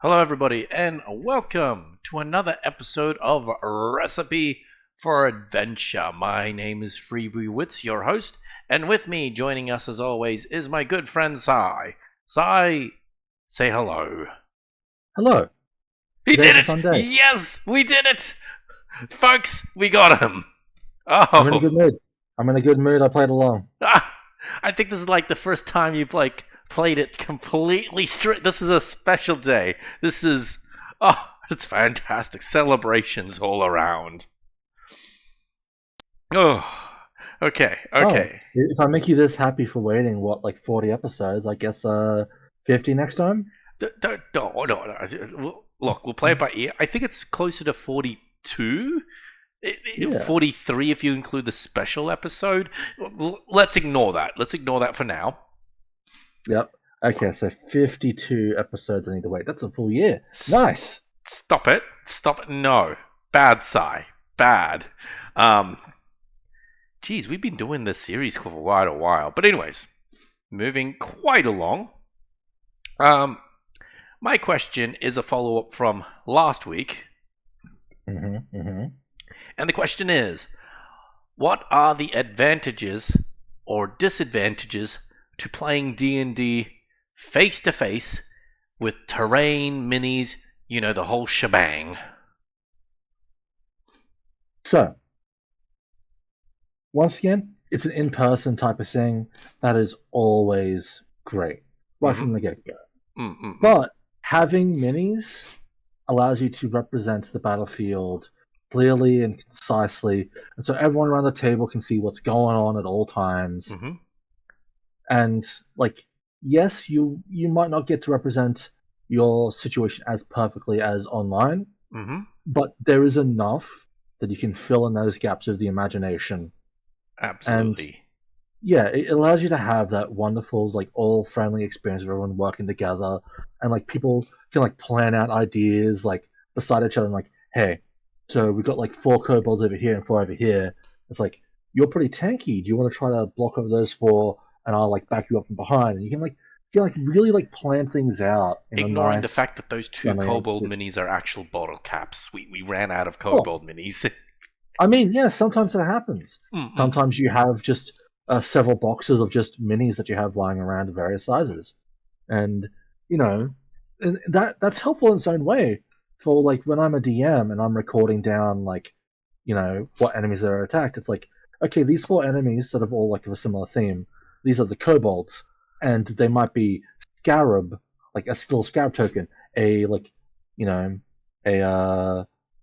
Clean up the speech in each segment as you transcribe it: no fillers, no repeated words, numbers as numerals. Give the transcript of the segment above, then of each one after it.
Hello, everybody, and welcome to another episode of Recipe for Adventure. My name is Freebie your host, and with me, joining us as always, is my good friend Sai. Sai, say hello. Hello. He Today's did a it! fun day. Yes, we did it! Folks, we got him! I'm in a good Oh, mood. I played along. I think this is like the first time you've played it completely straight. This is a special day. It's fantastic. Celebrations all around. Oh, okay, Oh, okay. if I make you this happy for waiting, what, like 40 episodes? I guess 50 next time? No. Look, we'll play it by ear. I think it's closer to 42. Yeah. 43 if you include the special episode. Let's ignore that. Let's ignore that for now. Yep. Okay, so 52 episodes I need to wait. That's a full year. Nice. Stop it. Stop it. No. Bad, Sigh. Bad. Um, Geez, we've been doing this series for quite a while. But anyways, moving quite along. My question is a follow-up from last week. And the question is, what are the advantages or disadvantages to playing D&D face-to-face with terrain, minis, the whole shebang? So, once again, it's an in-person type of thing. That is always great, right from the get-go. But having minis allows you to represent the battlefield clearly and concisely, and so everyone around the table can see what's going on at all times. And yes, you might not get to represent your situation as perfectly as online, but there is enough that you can fill in those gaps of the imagination. Absolutely. And yeah, it allows you to have that wonderful, all friendly experience of everyone working together, and people can plan out ideas beside each other, and hey, so we've got 4 kobolds over here and 4 over here. It's you're pretty tanky. Do you want to try to block over those 4, and I'll back you up from behind? And you can really plan things out in Ignoring a the nice, fact that those 2 kobold minis are actual bottle caps. We ran out of kobold minis. I mean, yeah, sometimes that happens. Sometimes you have just several boxes of just minis that you have lying around of various sizes, and and that's helpful in its own way. For when I'm a DM and I'm recording down what enemies are attacked, it's okay, these 4 enemies that have all of a similar theme. These are the kobolds, and they might be scarab, a still scarab token, a a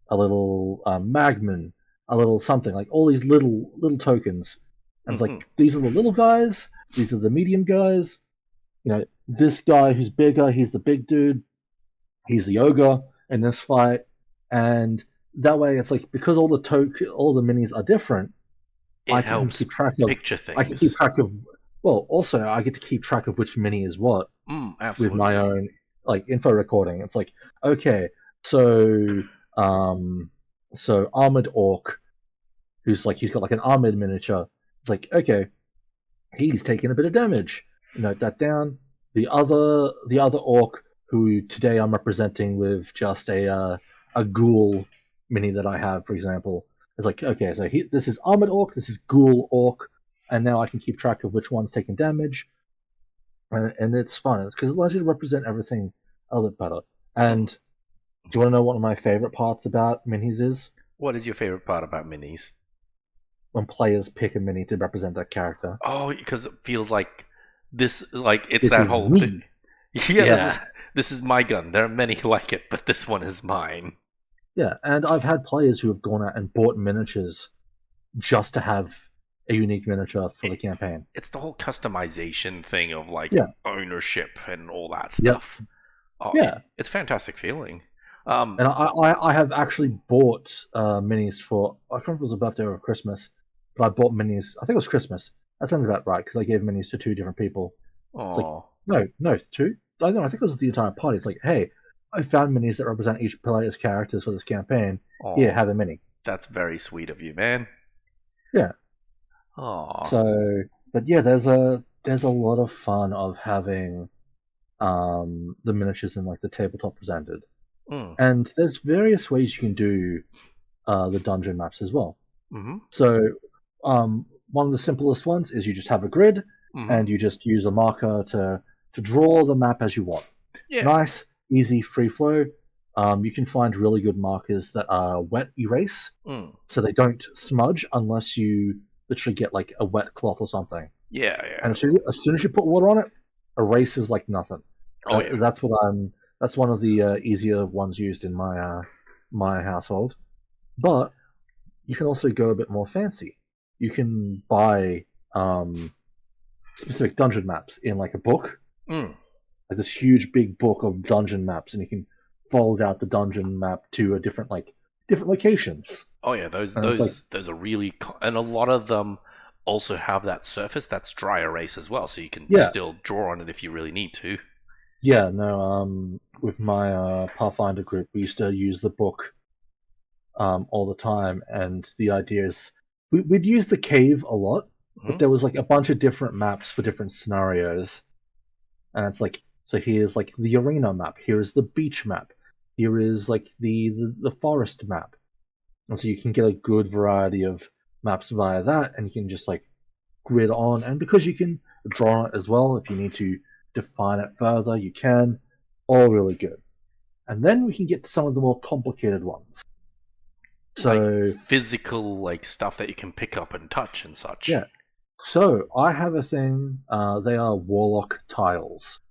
little magman, a little something, all these little tokens. And it's these are the little guys, these are the medium guys. This guy who's bigger, he's the big dude, he's the ogre in this fight. And that way it's because all the minis are different, It helps keep track of picture things. I can keep track of also I get to keep track of which mini is what with my own info recording. It's okay, so armored orc, who's he's got an armored miniature. It's okay, he's taking a bit of damage. Note that down. The other orc, who today I'm representing with just a ghoul mini that I have, for example. It's okay, so this is armored orc, this is ghoul orc, and now I can keep track of which one's taking damage, and it's fun because it allows you to represent everything a little bit better. And do you want to know what one of my favorite parts about minis is? What is your favorite part about minis? When players pick a mini to represent that character. Oh, because it feels like this, it's this that is whole me. thing. This is my gun. There are many like it, but this one is mine. Yeah, and I've had players who have gone out and bought miniatures just to have a unique miniature for the campaign. It's the whole customization thing of ownership and all that stuff. Yep. Oh, yeah, it's a fantastic feeling. And I have actually bought minis for, I can't remember if it was a birthday or a Christmas, but I bought minis. I think it was Christmas. That sounds about right because I gave minis to 2 different people. Oh, It's no, 2. I don't know. I think it was the entire party. It's hey, I found minis that represent each player's characters for this campaign. Here, have a mini. That's very sweet of you, man. Yeah. Oh. So, but yeah, there's a lot of fun of having the miniatures and like the tabletop presented. Mm. And there's various ways you can do the dungeon maps as well. Mm-hmm. So one of the simplest ones is you just have a grid Mm-hmm. and you just use a marker to draw the map as you want. Yeah. Nice, easy, free flow. You can find really good markers that are wet erase, so they don't smudge unless you literally get like a wet cloth or something. Yeah, yeah. And as soon as you put water on it, erases like nothing. Oh, yeah. That's what I'm. That's one of the easier ones used in my household. But you can also go a bit more fancy. You can buy specific dungeon maps in like a book, like this huge big book of dungeon maps, and you can fold out the dungeon map to a different locations. Oh, yeah. Those are really, and a lot of them also have that surface that's dry erase as well, so you can still draw on it if you really need to. Yeah, no. With my Pathfinder group, we used to use the book all the time, and the idea is we'd use the cave a lot, but there was like a bunch of different maps for different scenarios, and it's like, so here's like the arena map, here's the beach map, here is like the forest map, and so you can get a good variety of maps via that, and you can just like grid on, and because you can draw on it as well, if you need to define it further, you can. All really good. And then we can get to some of the more complicated ones. So like physical, like stuff that you can pick up and touch and such. Yeah. So I have a thing. They are warlock tiles,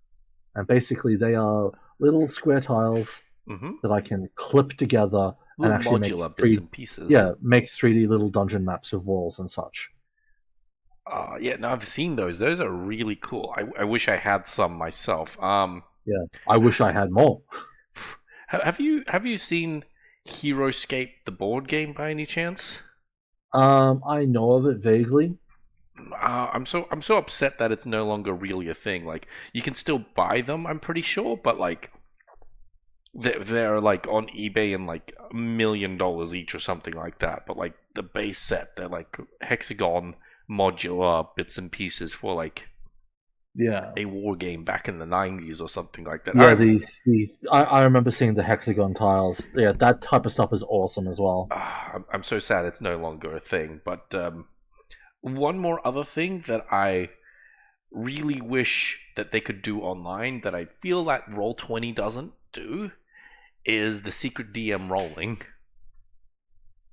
and basically they are little square tiles that I can clip together and actually make bits and pieces. Yeah, make 3D little dungeon maps of walls and such. Yeah, no, I've seen those. Those are really cool. I wish I had some myself. Yeah, I wish I had more. Have you seen Heroescape, the board game, by any chance? I know of it vaguely. I'm so upset that it's no longer really a thing. Like, you can still buy them, I'm pretty sure, but like they're like on eBay and like $1 million each or something like that. But like the base set, they're like hexagon modular bits and pieces for like a war game back in the 90s or something like that. Yeah, I remember seeing the hexagon tiles. Yeah, that type of stuff is awesome as well. I'm so sad it's no longer a thing. But one more other thing that I really wish that they could do online that I feel that Roll20 doesn't do is the secret DM rolling.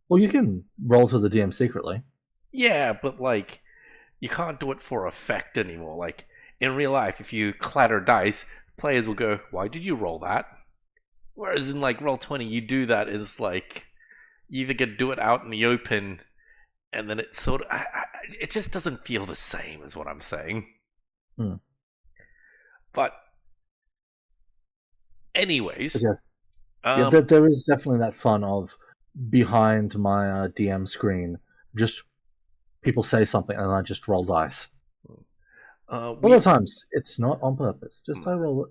Well, you can roll to the DM secretly. Yeah, but like you can't do it for effect anymore. Like in real life, if you clatter dice, players will go, "Why did you roll that?" Whereas in like Roll20, you do that is like you either get to do it out in the open, and then it sort of it just doesn't feel the same, is what I'm saying. But anyways, there is definitely that fun of behind my DM screen, just people say something and I just roll dice. A lot of times it's not on purpose, just I roll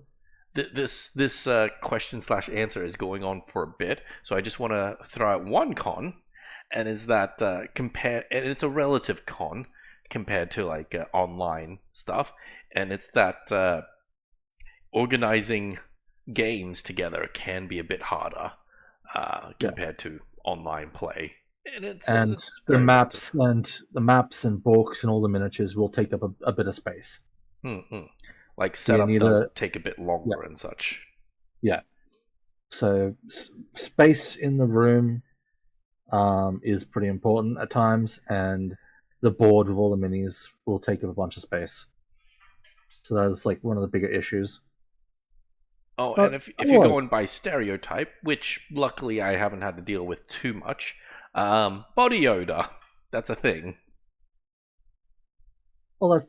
it. This question/answer is going on for a bit, so I just want to throw out one con, and is that and it's a relative con compared to like online stuff, and it's that organizing games together can be a bit harder compared to online play. And the maps and books and all the miniatures will take up a bit of space. Like setup does take a bit longer and such. Yeah. So space in the room is pretty important at times, and the board with all the minis will take up a bunch of space. So that's like one of the bigger issues. Oh, but and if you're going by stereotype, which luckily I haven't had to deal with too much, body odor, that's a thing. Well,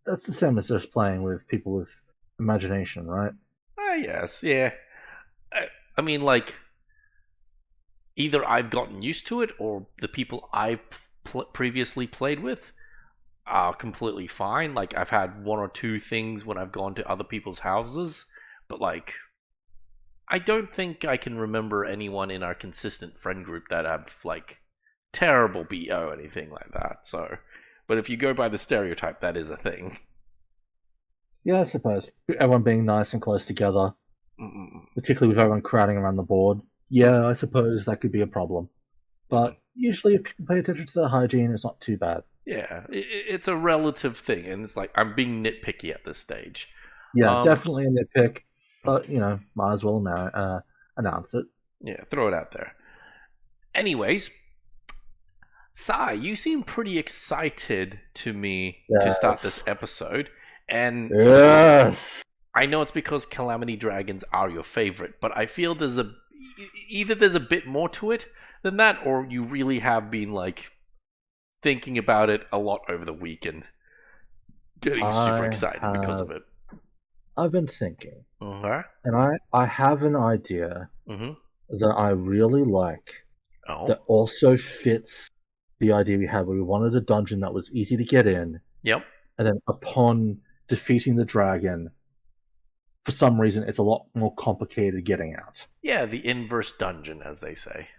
that's the same as just playing with people with imagination, right? Yes, yeah. I mean, like, either I've gotten used to it, or the people I've previously played with are completely fine. Like, I've had one or two things when I've gone to other people's houses, but like, I don't think I can remember anyone in our consistent friend group that have like terrible BO or anything like that. So, but if you go by the stereotype, that is a thing. Yeah, I suppose. Everyone being nice and close together, Mm-mm-mm. particularly with everyone crowding around the board. Yeah, I suppose that could be a problem. Mm-mm. But usually, if people pay attention to their hygiene, it's not too bad. Yeah, it's a relative thing, and it's like I'm being nitpicky at this stage. Yeah, Um, definitely a nitpick, but might as well announce it. yeah, throw it out there. Anyways, Sai, you seem pretty excited to me to start this Yes. episode, and Yes. I know it's because Calamity Dragons are your favorite, but I feel either there's a bit more to it than that, or you really have been like thinking about it a lot over the weekend, getting super I excited because of have. it. I've been thinking, Okay. and I have an idea Mm-hmm. that I really like Oh. that also fits the idea we had where we wanted a dungeon that was easy to get in, Yep. and then upon defeating the dragon, for some reason it's a lot more complicated getting out. Yeah, the inverse dungeon, as they say.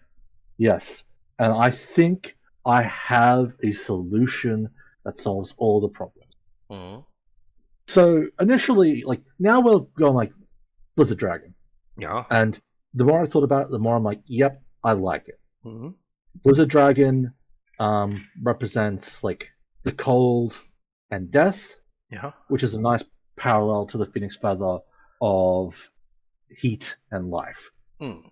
Yes. And I think I have a solution that solves all the problems. Mm-hmm. So initially, like now we're going like Blizzard Dragon. Yeah. And the more I thought about it, the more I'm like, yep, I like it. Mm-hmm. Blizzard Dragon represents like the cold and death, Yeah. which is a nice parallel to the Phoenix Feather of heat and life. Mm.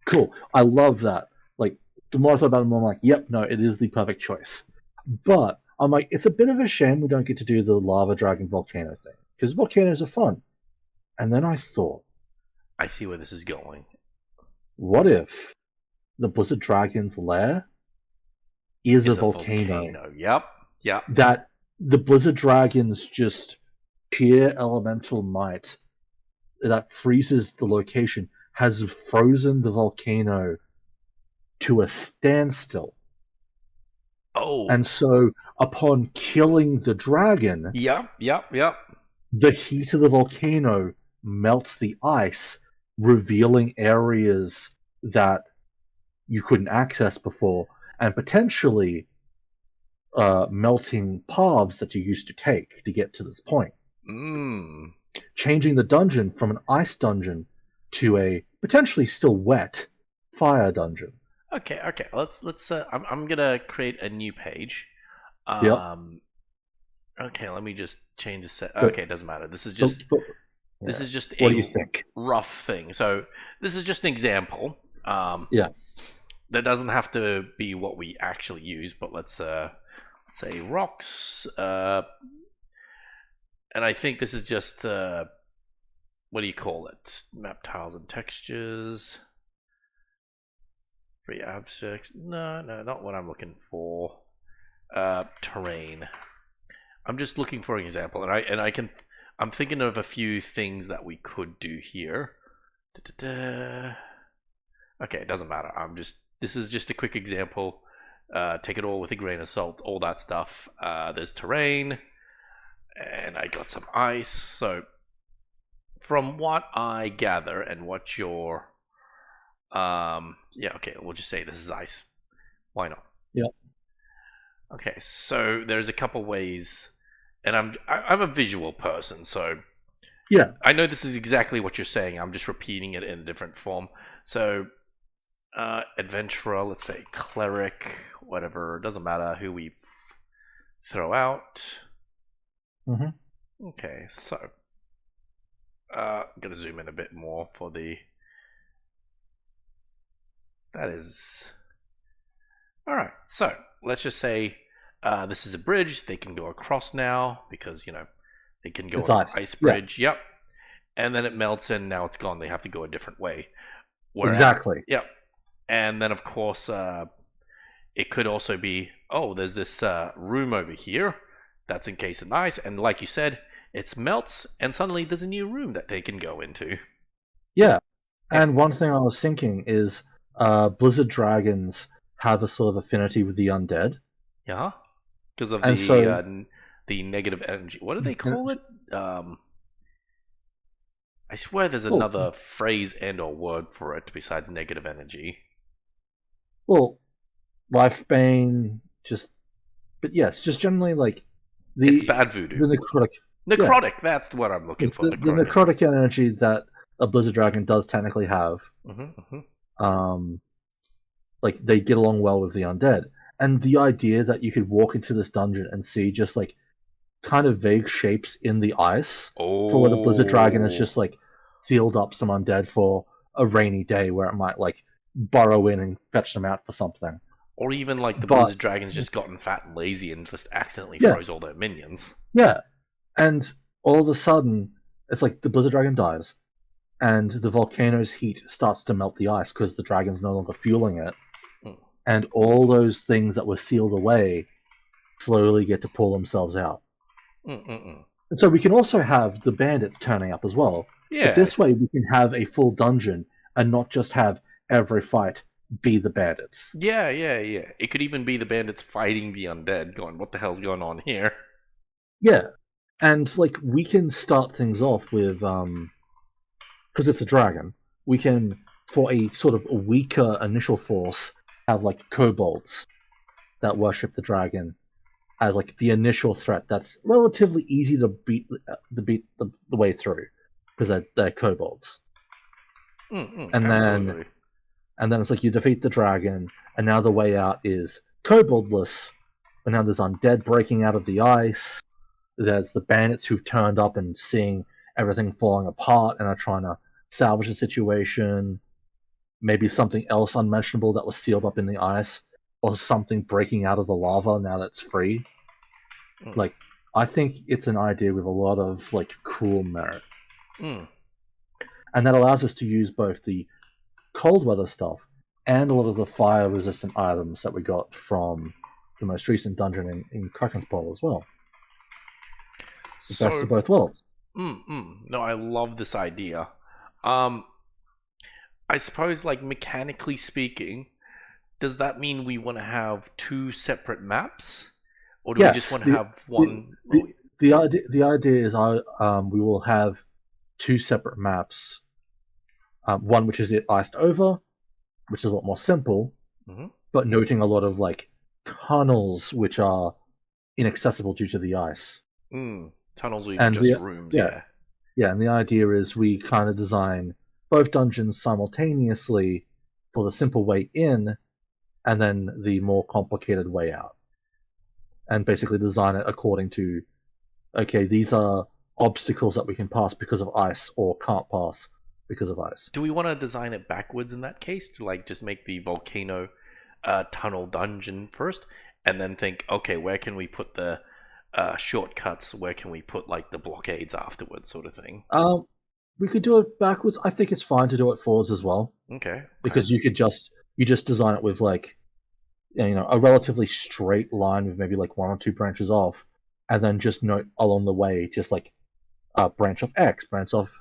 Cool. I love that. Like, the more I thought about it, the more I'm like, yep, no, it is the perfect choice. But I'm like, it's a bit of a shame we don't get to do the lava dragon volcano thing because volcanoes are fun. And then I thought, I see where this is going. what if the Blizzard Dragon's lair is a Is a volcano volcano. Yep. Yep. that the Blizzard Dragon's just sheer elemental might that freezes the location has frozen the volcano to a standstill. Oh. And so, upon killing the dragon, Yep. Yep. Yep. the heat of the volcano melts the ice, revealing areas that you couldn't access before, and potentially melting paths that you used to take to get to this point. Mm. Changing the dungeon from an ice dungeon to a potentially still wet fire dungeon. Okay. Okay. Let's. I'm gonna create a new page. Yep. Okay. Let me just change the set. But, Okay. It doesn't matter. This yeah. is just What do a you think? rough thing. So this is just an example. Yeah. That doesn't have to be what we actually use, but let's say rocks. And I think this is just what do you call it? Map tiles and textures. Free abstracts. No, not what I'm looking for. Terrain. I'm just looking for an example, I'm thinking of a few things that we could do here. Da-da-da. Okay, it doesn't matter. This is just a quick example. Take it all with a grain of salt, all that stuff. There's terrain, and I got some ice. So, from what I gather and what your, yeah, okay, we'll just say this is ice. Why not? Yeah. Okay, so there's a couple ways, and I'm a visual person, so Yeah. I know this is exactly what you're saying. I'm just repeating it in a different form. So, adventurer, let's say cleric, whatever, doesn't matter who we throw out. Mm-hmm. Okay, so I'm gonna zoom in a bit more for the. That is all right. So let's just say this is a bridge. They can go across now because they can go It's on ice. the ice bridge. Yeah. Yep. And then it melts and now it's gone. They have to go a different way. Exactly. Yep. And then of course it could also be there's this room over here that's encased in ice, and like you said, it melts and suddenly there's a new room that they can go into. Yeah. And one thing I was thinking is Blizzard Dragons have a sort of affinity with the undead. Yeah. Because of the negative energy. What do they call it? I swear there's another phrase and or word for it besides negative energy. Well, Lifebane, but yes, just generally like it's bad voodoo. The necrotic. Yeah, Necrotic, that's what I'm looking it's for. the Necrotic. necrotic energy that a blizzard dragon does technically have. Mm-hmm. Um, like they get along well with the undead, and the idea that you could walk into this dungeon and see just like kind of vague shapes in the ice for where the blizzard dragon is Oh. just like sealed up some undead for a rainy day where it might like burrow in and fetch them out for something. Or even like the But Blizzard Dragon's just gotten fat and lazy and just accidentally yeah, froze all their minions. yeah, and all of a sudden it's like the blizzard dragon dies, and the volcano's heat starts to melt the ice because the dragon's no longer fueling it, Mm. and all those things that were sealed away slowly get to pull themselves out. Mm-mm-mm. And so we can also have the bandits turning up as well. But Yeah, this way we can have a full dungeon and not just have every fight be the bandits. yeah. It could even be the bandits fighting the undead, going, "What the hell's going on here?" Yeah. And like we can start things off with because it's a dragon, we can for a sort of a weaker initial force have like kobolds that worship the dragon as like the initial threat that's relatively easy to beat the way through because they're kobolds. And then Absolutely. it's like you defeat the dragon, and now the way out is koboldless. But now there's undead breaking out of the ice. There's the bandits who've turned up and seeing everything falling apart and are trying to salvage the situation. Maybe something else unmentionable that was sealed up in the ice, or something breaking out of the lava now that's free. Mm. Like, I think it's an idea with a lot of like cool merit, Mm. and that allows us to use both the cold weather stuff and a lot of the fire resistant items that we got from the most recent dungeon in Kraken's Bowl as well. The best So, of both worlds. no, I love this idea. Um, I suppose, like mechanically speaking, does that mean we want to have two separate maps, or do we just Yes, want to have the, one? the, the idea is we will have two separate maps. One which is it iced over, which is a lot more simple, Mhm. but noting a lot of like tunnels which are inaccessible due to the ice. Tunnels or even And just rooms, yeah, yeah. yeah, and the idea is we kind of design both dungeons simultaneously for the simple way in, and then the more complicated way out, and basically design it according to okay, these are obstacles that we can pass because of ice or can't pass because of ice. Do we want to design it backwards in that case to like just make the volcano tunnel dungeon first, and then think, okay, where can we put the shortcuts? Where can we put like the blockades afterwards, sort of thing? We could do it backwards. I think it's fine to do it forwards as well Okay. because you just design it with like a relatively straight line with maybe like one or two branches off, and then just note along the way just like branch of X, branch of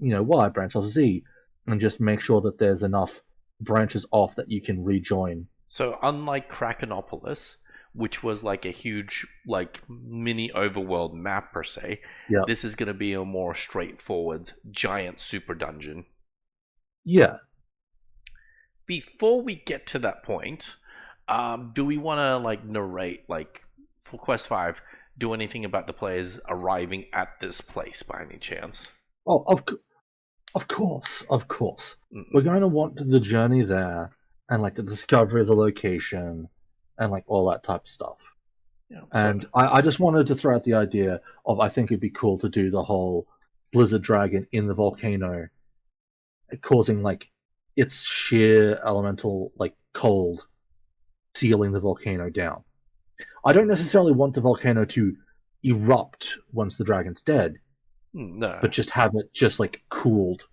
Y, branch of Z, and just make sure that there's enough branches off that you can rejoin. So unlike Krakenopolis, which was like a huge like mini overworld map per se, Yeah, this is going to be a more straightforward giant super dungeon. yeah. Before we get to that point, do we want to like narrate like for Quest 5 do anything about the players arriving at this place by any chance? Oh, of course, of course. We're Mm-mm. going to want the journey there and like the discovery of the location and like all that type of stuff. Yeah, so And I just wanted to throw out the idea of I think it'd be cool to do the whole blizzard dragon in the volcano, causing like its sheer elemental like cold sealing the volcano down. I don't necessarily want the volcano to erupt once the dragon's dead, no. but just have it just like cooled.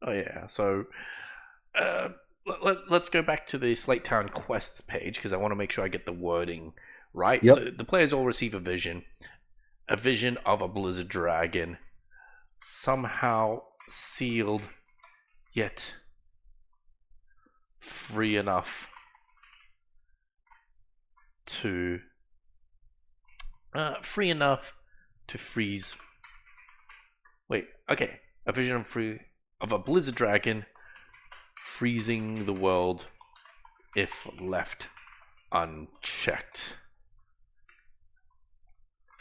Oh yeah. So uh, let's go back to the Slate Town quests page because I want to make sure I get the wording right. Yep. So the players all receive a vision of a blizzard dragon, somehow sealed, yet free enough to freeze. Wait, okay. A vision of a blizzard dragon freezing the world if left unchecked.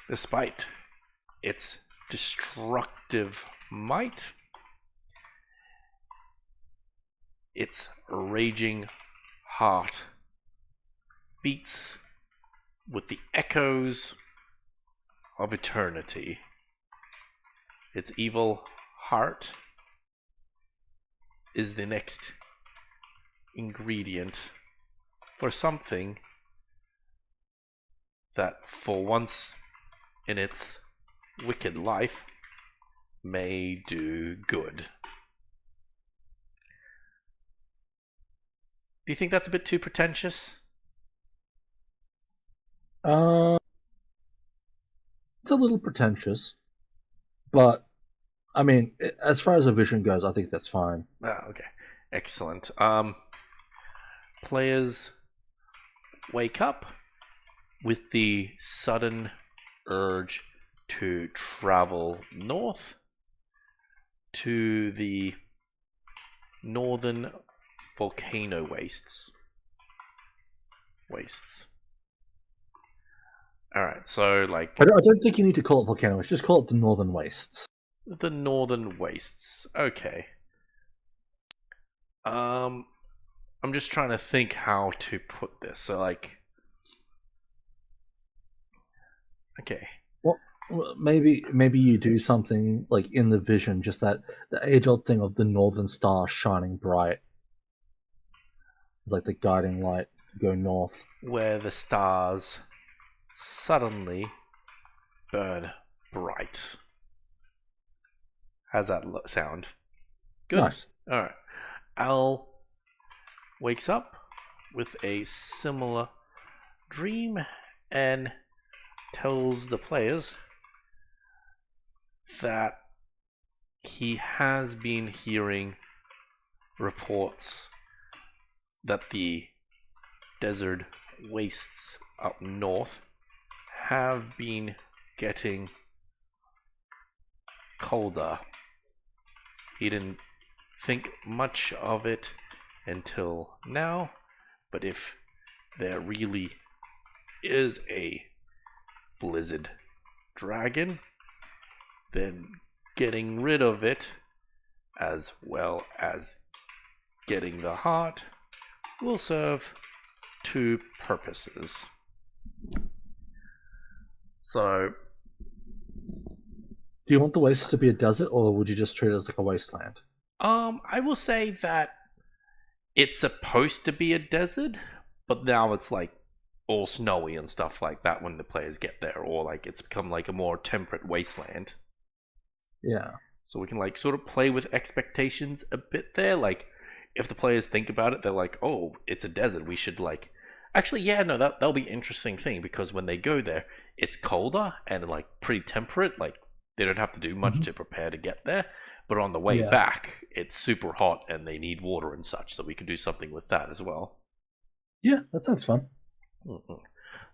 Despite its destructive might, its raging heart beats with the echoes of eternity. Its evil heart is the next ingredient for something that for once in its wicked life may do good. Do you think that's a bit too pretentious? It's a little pretentious, but I mean, as far as a vision goes, I think that's fine. Ah, okay. Excellent. Players wake up with the sudden urge to travel north to the northern volcano wastes. Alright, so like I don't think you need to call it volcanoes. Just call it the Northern Wastes. the northern wastes. Okay. I'm just trying to think how to put this. So like okay. Well, maybe you do something like in the vision, just that the age-old thing of the Northern Star shining bright. It's like the guiding light to go north. Where the stars suddenly burn bright. How's that sound? Good. Nice. Alright. Al wakes up with a similar dream and tells the players that he has been hearing reports that the desert wastes up north have been getting colder. He didn't think much of it until now, but if there really is a blizzard dragon, then getting rid of it, as well as getting the heart, will serve two purposes. So, do you want the wastes to be a desert, or would you just treat it as like a wasteland? I will say that it's supposed to be a desert, but now it's like all snowy and stuff like that when the players get there, or like it's become like a more temperate wasteland. Yeah. So we can like sort of play with expectations a bit there. Like if the players think about it, they're like, "Oh, it's a desert. We should like." Actually, yeah, no, that'll be an interesting thing because when they go there, it's colder and like pretty temperate. Like they don't have to do much to prepare to get there. But on the way Yeah. back, it's super hot and they need water and such. So we could do something with that as well. Yeah, that sounds fun.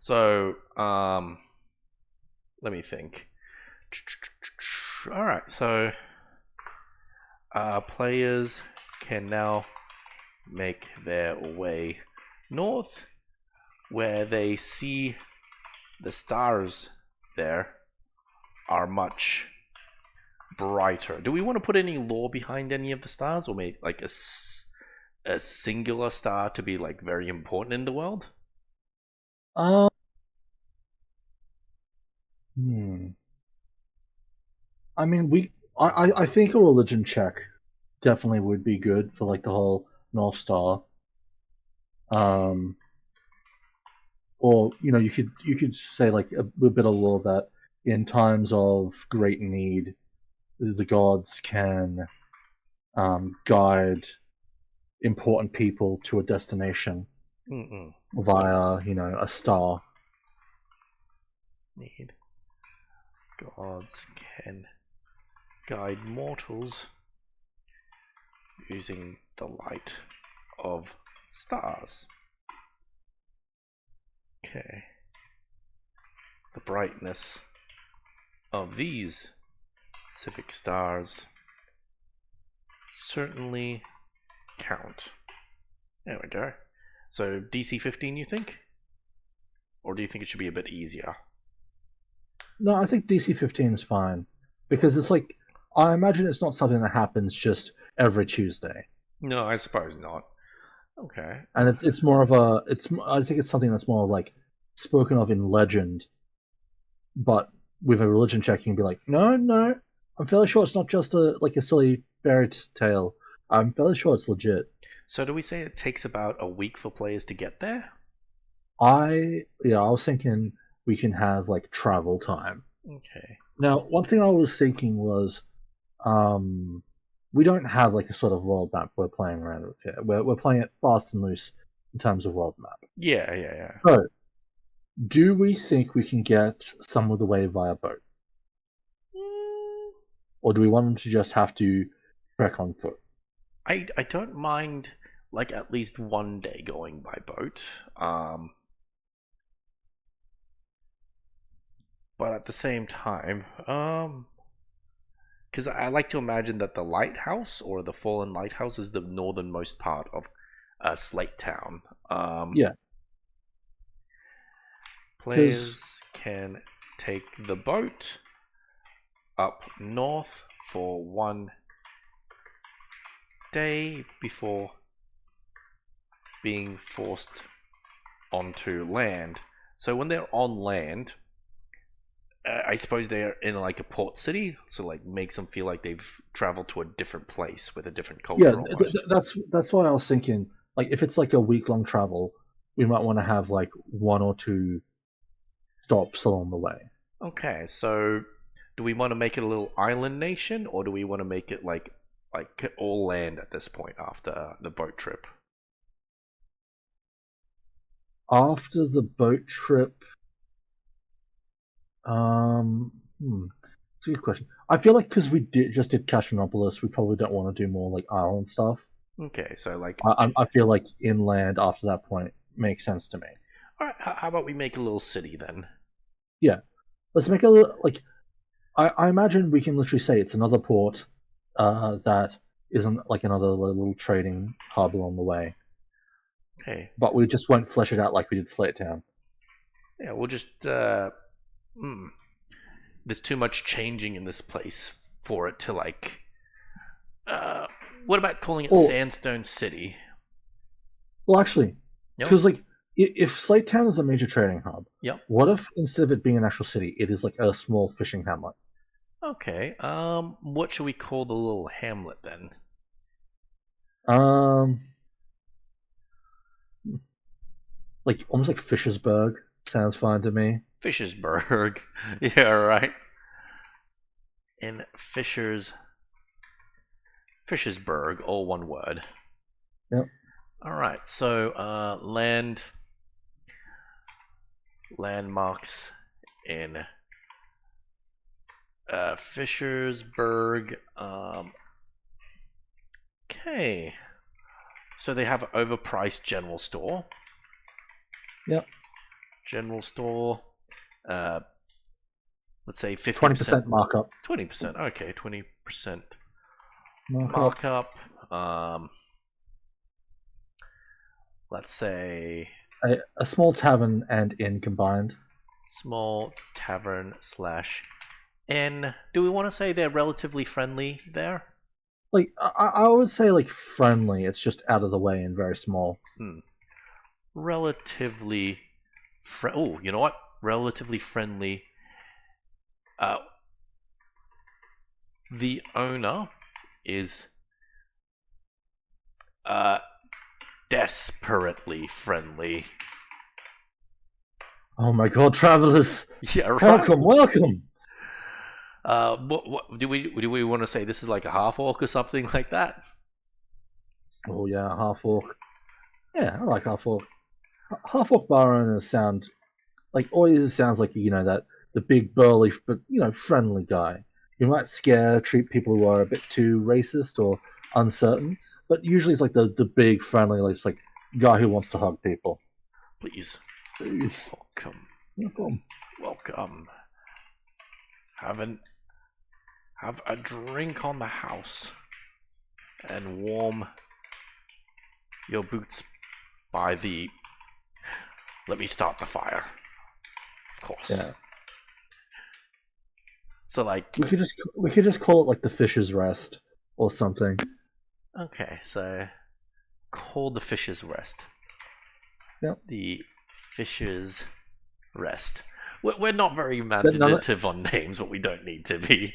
So, let me think. All right, so players can now make their way north, where they see the stars there are much brighter. Do we want to put any lore behind any of the stars, or make like a singular star to be like very important in the world? I mean, I think a religion check definitely would be good for like the whole North Star. Or you could say like a bit of lore that in times of great need, the gods can guide important people to a destination via a star. Need gods can guide mortals using the light of stars. Okay. The brightness of these civic stars certainly count. There we go. So DC 15, you think? Or do you think it should be a bit easier? No, I think DC 15 is fine because it's like I imagine it's not something that happens just every Tuesday, No, I suppose not. Okay. and it's more of a it's I think it's something that's more like spoken of in legend, but with a religion check, you can be like, no, no, I'm fairly sure it's not just a silly fairy tale. I'm fairly sure it's legit. So do we say it takes about a week for players to get there? I was thinking we can have like travel time. Okay. Now, one thing I was thinking was, um, we don't have like a sort of world map we're playing around with here. We're playing it fast and loose in terms of world map. Yeah, yeah, yeah. So, do we think we can get some of the way via boat, Mm, or do we want them to just have to trek on foot? I don't mind like at least one day going by boat. But at the same time, because I like to imagine that the lighthouse or the fallen lighthouse is the northernmost part of Slate Town. Um, Yeah, because Players can take the boat up north for one day before being forced onto land. So when they're on land, I suppose they're in like a port city, so like makes them feel like they've traveled to a different place with a different yeah, culture almost. that's why I was thinking. Like, if it's like a week long travel, we might want to have like one or two stops along the way. Okay, so do we want to make it a little island nation, or do we want to make it like all land at this point after the boat trip? After the boat trip, it's a good question. I feel like because we just did Castanopolis, we probably don't want to do more like island stuff. Okay, so like, I feel like inland after that point makes sense to me. all right, how about we make a little city then? Yeah, let's make like I imagine we can literally say it's another port that isn't like another little trading hub along the way, Okay, but we just won't flesh it out like we did Slate Town. yeah, we'll just hmm, there's too much changing in this place for it to like. Uh, what about calling it Or Sandstone City? well, actually, Yep, because like if Slate Town is a major trading hub, yep. what if instead of it being an actual city, it is like a small fishing hamlet? Okay. What should we call the little hamlet then? Um, like almost like Fishersberg sounds fine to me. Fishersberg. Yeah, right. In Fishersberg, all one word. Yep. All right. So, landmarks in Fishersberg. Okay. So they have overpriced general store. Yep. General store. Uh, let's say 50%. 20% markup. 20%. Okay, 20% Markup. markup. Let's say A small tavern and inn combined. small tavern slash inn. Do we want to say they're relatively friendly there? Like I would say like friendly. It's just out of the way and very small. Hmm. Relatively. Oh, you know what? Relatively friendly. Uh, the owner is uh, desperately friendly. Oh my god, travelers! Yeah, right. Welcome, welcome. What do we want to say? This is like a half orc or something like that. Oh yeah, half orc. Yeah, I like half orc. Half orc bar owners sound like always sounds like that the big burly but friendly guy. You might treat people who are a bit too racist or uncertain, but usually it's like the big friendly like just like guy who wants to hug people. Please, Please, welcome, welcome. welcome. Have have a drink on the house and warm your boots by the. Let me start the fire. Of course. Yeah. So like, we could just call it like the Fisher's Rest or something. okay, so call the Fisher's Rest. Yep. The Fisher's Rest. We're not very But none. imaginative on names, but we don't need to be.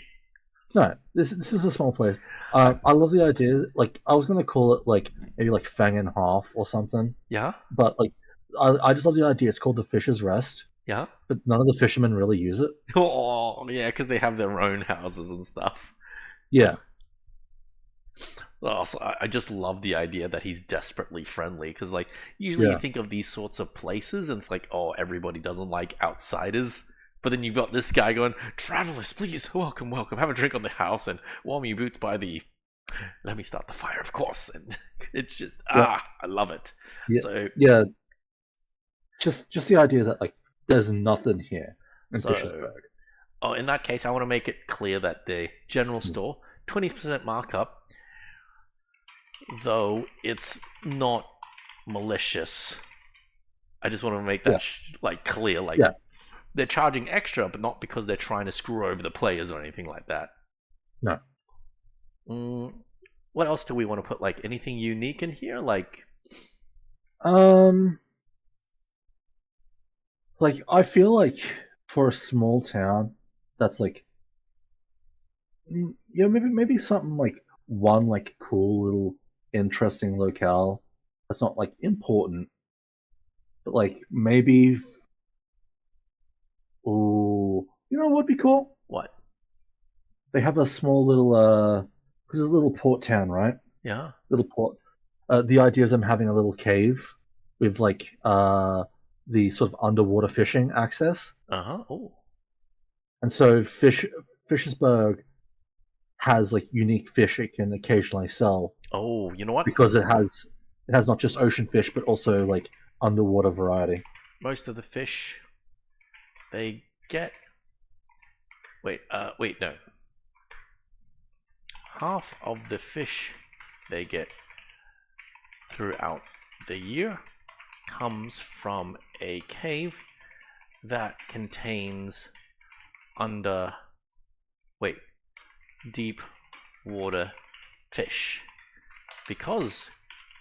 No, this is a small place. I, I love the idea. Like, I was gonna call it like maybe like Fang and Half or something, yeah, but like I just love the idea. It's called the Fisher's Rest, yeah. but none of the fishermen really use it. Oh, yeah, because they have their own houses and stuff. Yeah, Also, I just love the idea that he's desperately friendly. Because, like, usually you yeah, think of these sorts of places and it's like, oh, everybody doesn't like outsiders. But then you've got this guy going, travelers, please, welcome, welcome. Have a drink on the house and warm your boots by the. Let me start the fire, of course. And it's just, yeah, I love it. yeah, So, yeah. Just the idea that like there's nothing here in so, Fishersberg. oh, in that case, I want to make it clear that the general Hmm. store, 20% markup, though it's not malicious. I just want to make that Yeah, like clear. Like yeah. they're charging extra, but not because they're trying to screw over the players or anything like that. No. Mm, what else do we want to put? Like anything unique in here? Like Um, like I feel like for a small town, that's like yeah, maybe something like one like cool little interesting locale that's not like important, but like maybe oh, you know what would be cool? what? They have a small little because it's a little port town, right? Yeah. Little port. The idea of them having a little cave with like the sort of underwater fishing access, Uh huh. Oh. and so Fishersberg has like unique fish it can occasionally sell Oh. You know what? because it has not just ocean fish but also like underwater variety. Most of the fish they get. Wait. Wait. No. Half of the fish they get throughout the year comes from a cave that contains under wait deep water fish. Because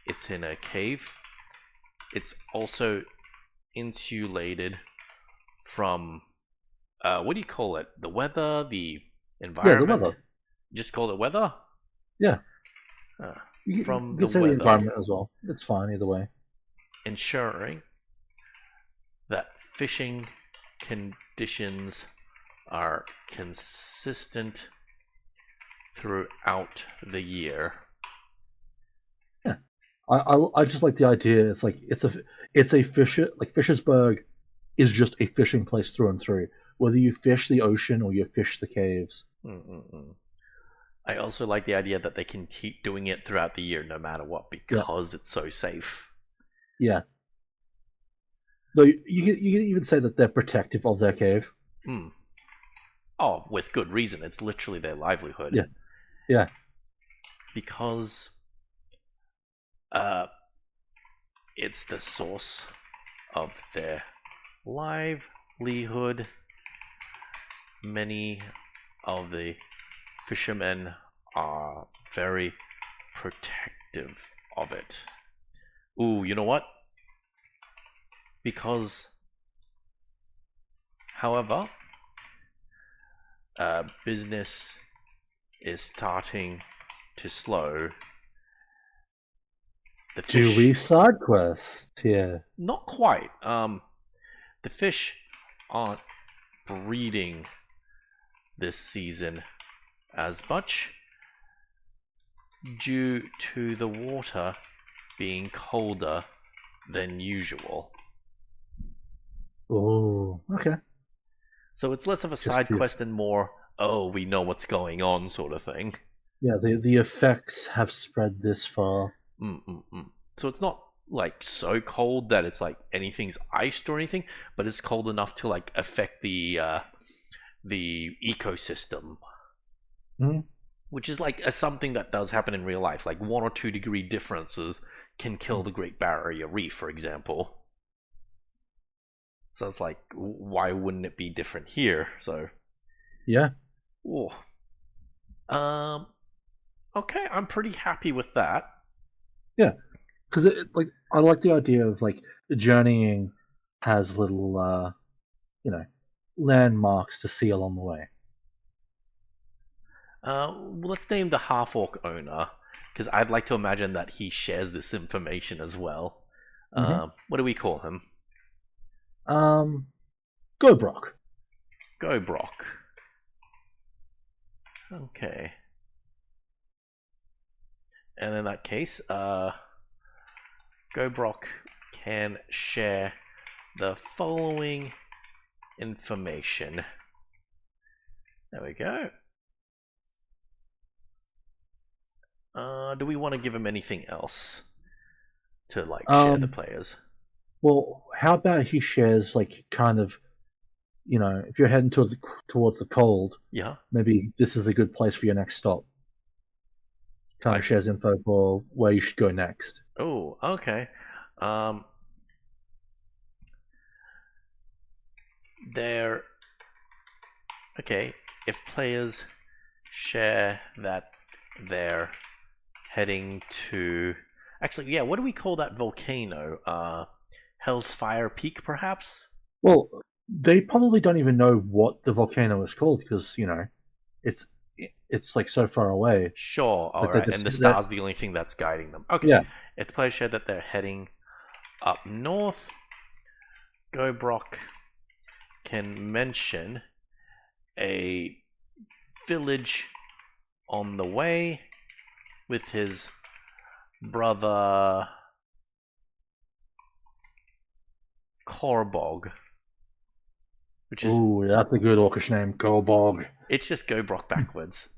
it's in a cave, it's also insulated from what do you call it? The weather, the Yeah, the weather. environment. Just call it weather. Yeah, Uh, you from the could say the weather, environment as well. It's fine either way. ensuring that fishing conditions are consistent throughout the year. Yeah, I just like the idea. It's like it's a Fishersburg is just a fishing place through and through. Whether you fish the ocean or you fish the caves. Mm-mm-mm. I also like the idea that they can keep doing it throughout the year no matter what Yeah, because it's so safe. yeah. Though you can even say that they're protective of their cave. Mm. Oh, with good reason. It's literally their livelihood Yeah, yeah. because uh, it's the source of their livelihood. Many of the fishermen are very protective of it. Ooh, you know what? Because, however, business is starting to slow. The Do we fish, side quest? Yeah. not quite. The fish aren't breeding this season as much due to the water being colder than usual. Oh, okay. So it's less of a Just side the quest and more, oh, we know what's going on sort of thing. yeah, the effects have spread this far. Mm-mm-mm. So it's not like so cold that it's like anything's iced or anything, but it's cold enough to like affect the ecosystem, Hmm. which is like something that does happen in real life. Like 1 or 2 degree differences can kill the Great Barrier Reef, for example. So it's like, why wouldn't it be different here? So Yeah. Ooh. Um. Okay, I'm pretty happy with that. Yeah, because like I like the idea of like journeying has little you know landmarks to see along the way. Let's name the half orc owner because I'd like to imagine that he shares this information as well. Hmm. What do we call him? Um, Go Brock. Go Brock. Okay. And in that case, Go Brock can share the following information. There we go. Do we want to give him anything else to like share the Um, players? well, how about he shares like kind of if you're heading towards the cold, Yeah. maybe this is a good place for your next stop. Kind I. of shares info for where you should go next. Oh, okay. Um, there. Okay. If players share that they're heading to. Actually, yeah. What do we call that volcano? Hell's Fire Peak, perhaps. Well, they probably don't even know what the volcano is called because it's it's like so far away Sure. All that they right. And just the that star's the only thing that's guiding them. Okay. yeah. If the players share that they're heading up north, Go Brock can mention a village on the way with his brother Korbog, which is Ooh, that's a good orcish name, Golbog. it's just Go Brock backwards.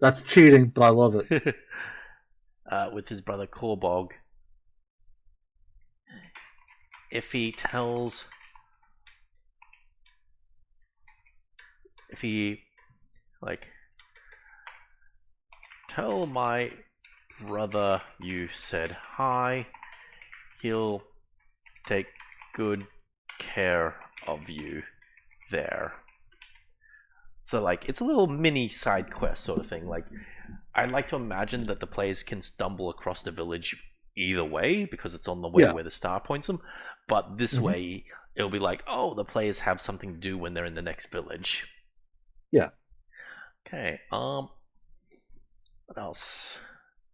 That's cheating, but I love it. With his brother Korbog, if he tells, if he like, tell my brother you said hi, he'll take good care of you there. So like it's a little mini side quest sort of thing. Like I'd like to imagine that the players can stumble across the village either way because it's on the way Yeah. where the star points them. But this Hmm. way it'll be like, oh, the players have something to do when they're in the next village. Yeah. Okay. What else?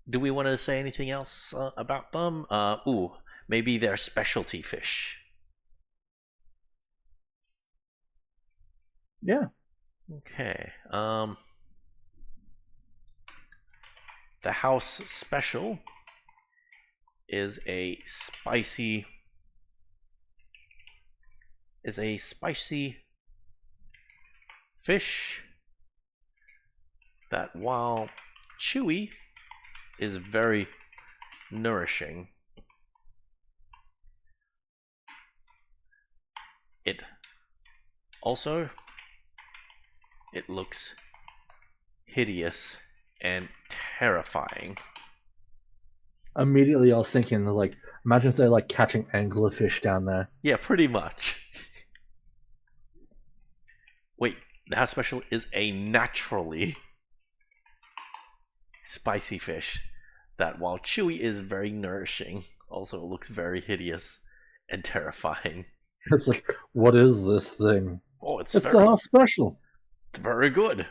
Do we want to say anything else about them? Maybe their specialty fish. Yeah. Okay. The house special is a spicy fish that while chewy is very nourishing. It also it looks hideous and terrifying. Immediately I was thinking like imagine if they're like catching anglerfish down there. Yeah, pretty much. Wait, the house special is a naturally spicy fish that while chewy is very nourishing, also looks very hideous and terrifying. It's like, what is this thing? Oh, it's It's the very house special. it's very good.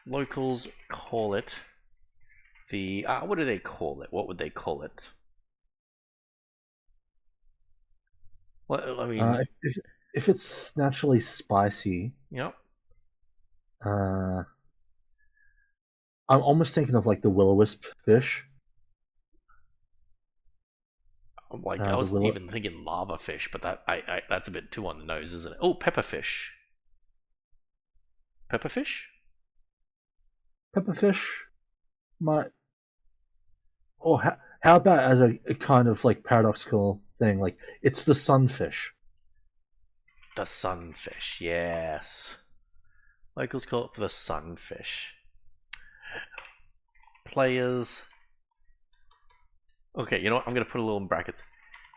Locals call it the what do they call it? What would they call it? Well, I mean, If it's naturally spicy, you know, uh, I'm almost thinking of like the will-o-wisp fish. like I The was willow even thinking lava fish, but I that's a bit too on the nose, isn't it? Oh, pepperfish. Pepperfish? pepperfish might, or how about as a kind of like paradoxical thing, like it's the sunfish. The sunfish, yes. Locals call it for the sunfish. Players. Okay, you know what? I'm going to put a little in brackets.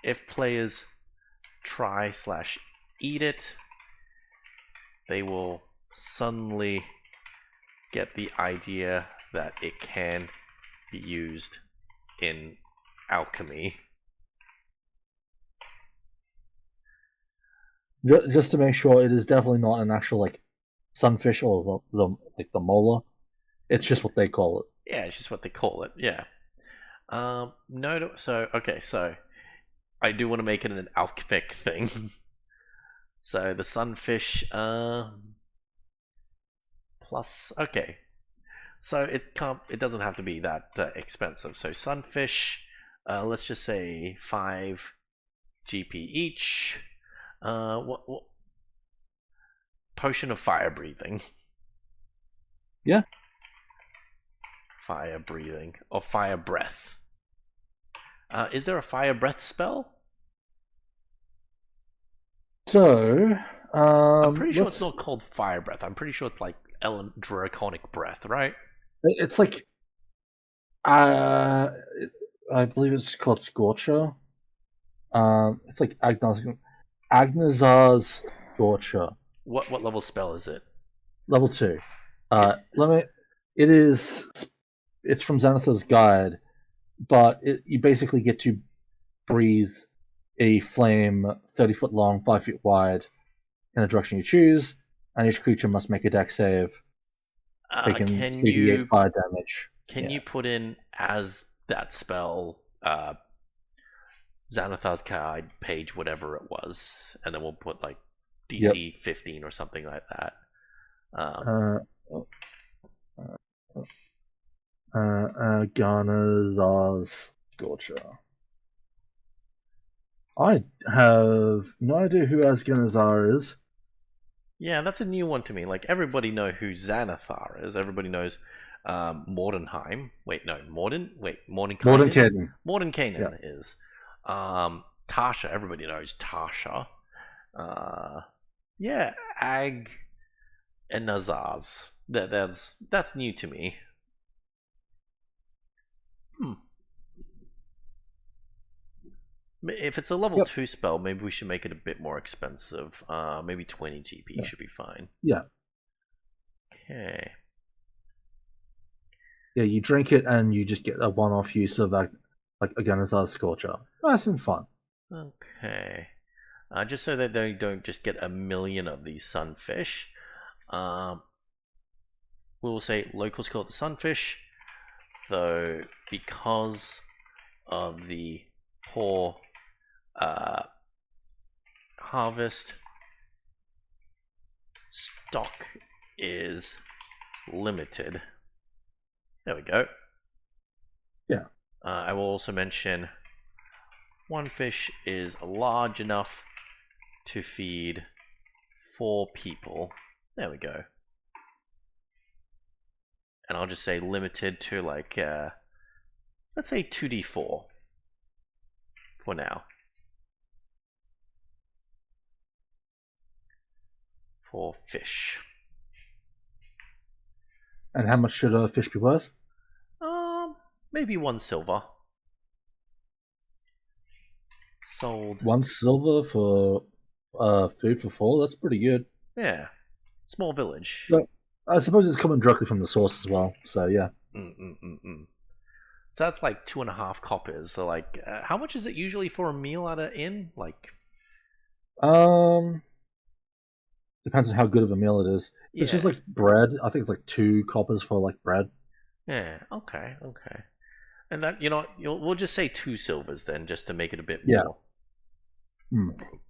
If players try/eat it, they will suddenly get the idea that it can be used in alchemy. Just to make sure, it is definitely not an actual like sunfish or the molar. It's just what they call it. Yeah, it's just what they call it. Yeah. No. So okay. So I do want to make it an alchemic thing. So the sunfish. Plus. Okay. So it can't. It doesn't have to be that expensive. So sunfish. Let's just say 5 GP each. What? Potion of fire breathing. Yeah. Fire breathing or fire breath. Is there a fire breath spell? So, I'm pretty sure it's not called fire breath. I'm pretty sure it's like draconic breath, right? It's like, I believe it's called Scorcher. It's like Agnazar's Scorcher. What level spell is it? Level 2. It's from Xanathar's Guide, but you basically get to breathe a flame 30 foot long, 5 feet wide in the direction you choose, and each creature must make a dex save, taking 3d8 fire damage. Can you put in as that spell Xanathar's Guide page, whatever it was, and then we'll put like DC 15 or something like that. Garnazar's Scorcher. I have no idea who Asganazar is. Yeah, that's a new one to me. Like, everybody knows who Xanathar is. Everybody knows Mordenheim. Wait, no, Mordenkainen? Mordenkainen is. Tasha, everybody knows Tasha. Yeah, Ag and Nazars. That's new to me. If it's a level 2 spell, maybe we should make it a bit more expensive. Maybe 20 GP should be fine. Yeah. Okay. Yeah, you drink it and you just get a one-off use of like Aganazar's Scorcher. Nice and fun. Okay. Just so that they don't just get a million of these sunfish, we will say locals call it the sunfish, though because of the poor harvest, stock is limited. There we go. Yeah. I will also mention one fish is large enough to feed 4 people. There we go. And I'll just say limited to like, let's say 2d4 for now. For fish. And how much should a fish be worth? Maybe 1 silver. Sold. 1 silver for food for 4? That's pretty good. Yeah. Small village. But I suppose it's coming directly from the source as well, so yeah. So that's like 2.5 coppers. So like, how much is it usually for a meal at an inn? Like, depends on how good of a meal it is. Yeah. It's just like bread. I think it's like 2 coppers for like bread. Yeah. Okay. And that, we'll just say 2 silvers then, just to make it a bit more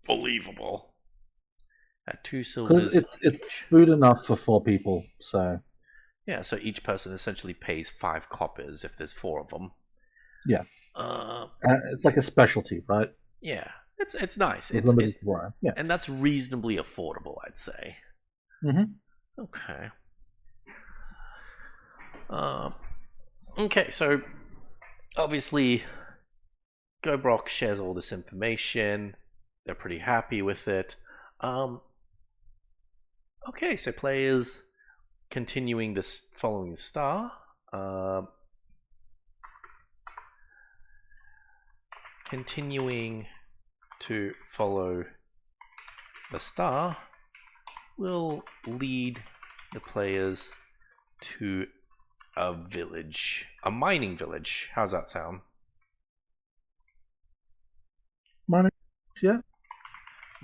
believable. At 2 silvers, it's food enough for 4 people. So yeah, so each person essentially pays 5 coppers if there's 4 of them. Yeah. It's like a specialty, right? Yeah, it's nice. It's limited supply. Yeah, and that's reasonably affordable, I'd say. Okay. Okay, so obviously, Gobrock shares all this information. They're pretty happy with it. Okay, so players continuing this following the star. Continuing to follow the star will lead the players to a village, a mining village. How's that sound? Mining, yeah.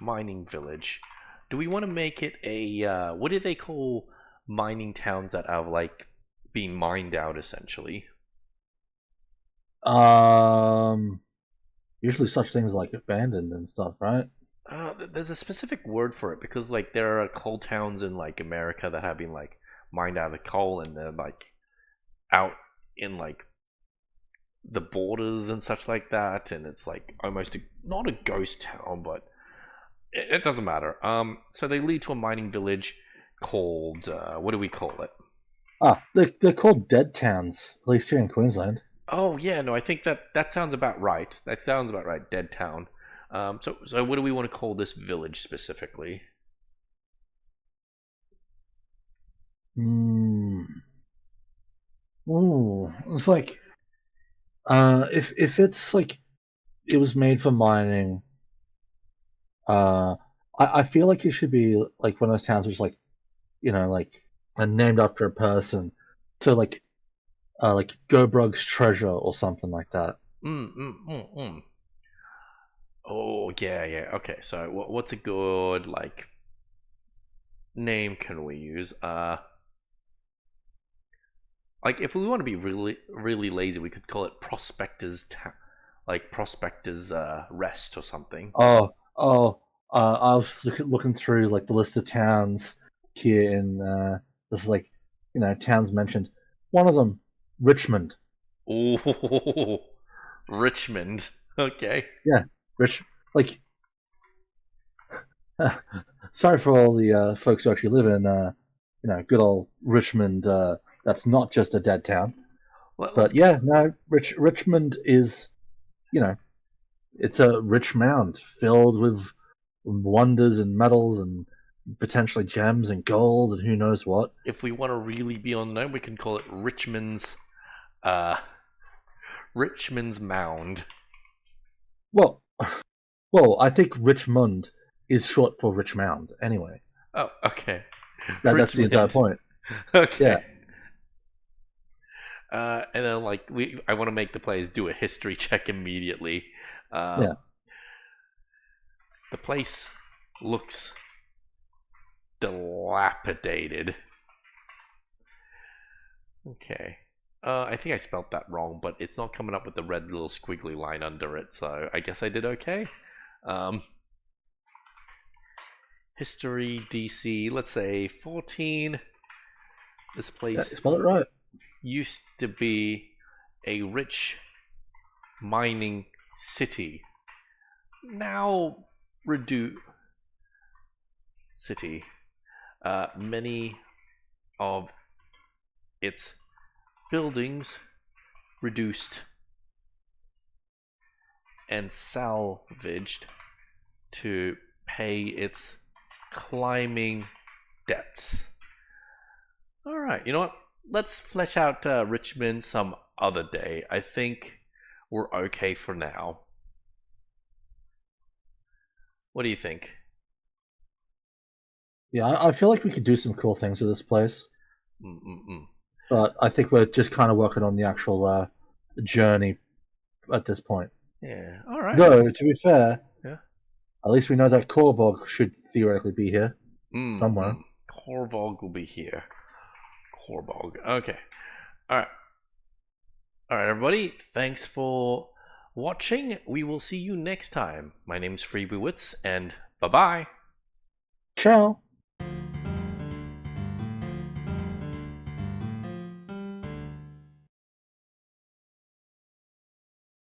Mining village. Do we want to make it a what do they call mining towns that have like been mined out essentially? Usually such things like abandoned and stuff, right? There's a specific word for it because like there are coal towns in like America that have been like mined out of coal and they're like out in like the borders and such like that, and it's like almost not a ghost town, but it doesn't matter. So they lead to a mining village called what do we call it? They're called dead towns, at least here in Queensland. Oh yeah, no, I think that sounds about right. That sounds about right. Dead town. So what do we want to call this village specifically? Ooh, it's like if it's like it was made for mining, I feel like it should be like one of those towns which like like named after a person, so like Gobrug's treasure or something like that. Oh yeah. Okay, so what's a good like name can we use? Like if we want to be really lazy, we could call it like Prospector's Rest or something. I was looking through like the list of towns here in this is like towns mentioned. One of them, Richmond. Oh, Richmond. Okay. Yeah, Rich. Like, sorry for all the folks who actually live in good old Richmond. That's not just a dead town. But yeah, no, Richmond is, it's a rich mound filled with wonders and metals and potentially gems and gold and who knows what. If we want to really be unknown, we can call it uh, Richmond's Mound. Well, I think Richmond is short for Rich Mound anyway. Oh, okay. That's the entire point. Okay. Yeah. And then like I want to make the players do a history check immediately. Yeah. The place looks dilapidated. Okay. I think I spelt that wrong, but it's not coming up with the red little squiggly line under it, so I guess I did okay. History DC, let's say 14. This place spell it right. Used to be a rich mining city. Now reduced city. Many of its buildings reduced and salvaged to pay its climbing debts. Alright, you know what? Let's flesh out Richmond some other day. I think we're okay for now. What do you think? Yeah, I feel like we could do some cool things with this place. But I think we're just kind of working on the actual journey at this point. Yeah, alright. Though, to be fair, yeah, at least we know that Korbog should theoretically be here somewhere. Korvog will be here. Korbog. Okay. Alright. Alright, everybody. Thanks for watching. We will see you next time. My name's Freebie Wits, and bye-bye. Ciao.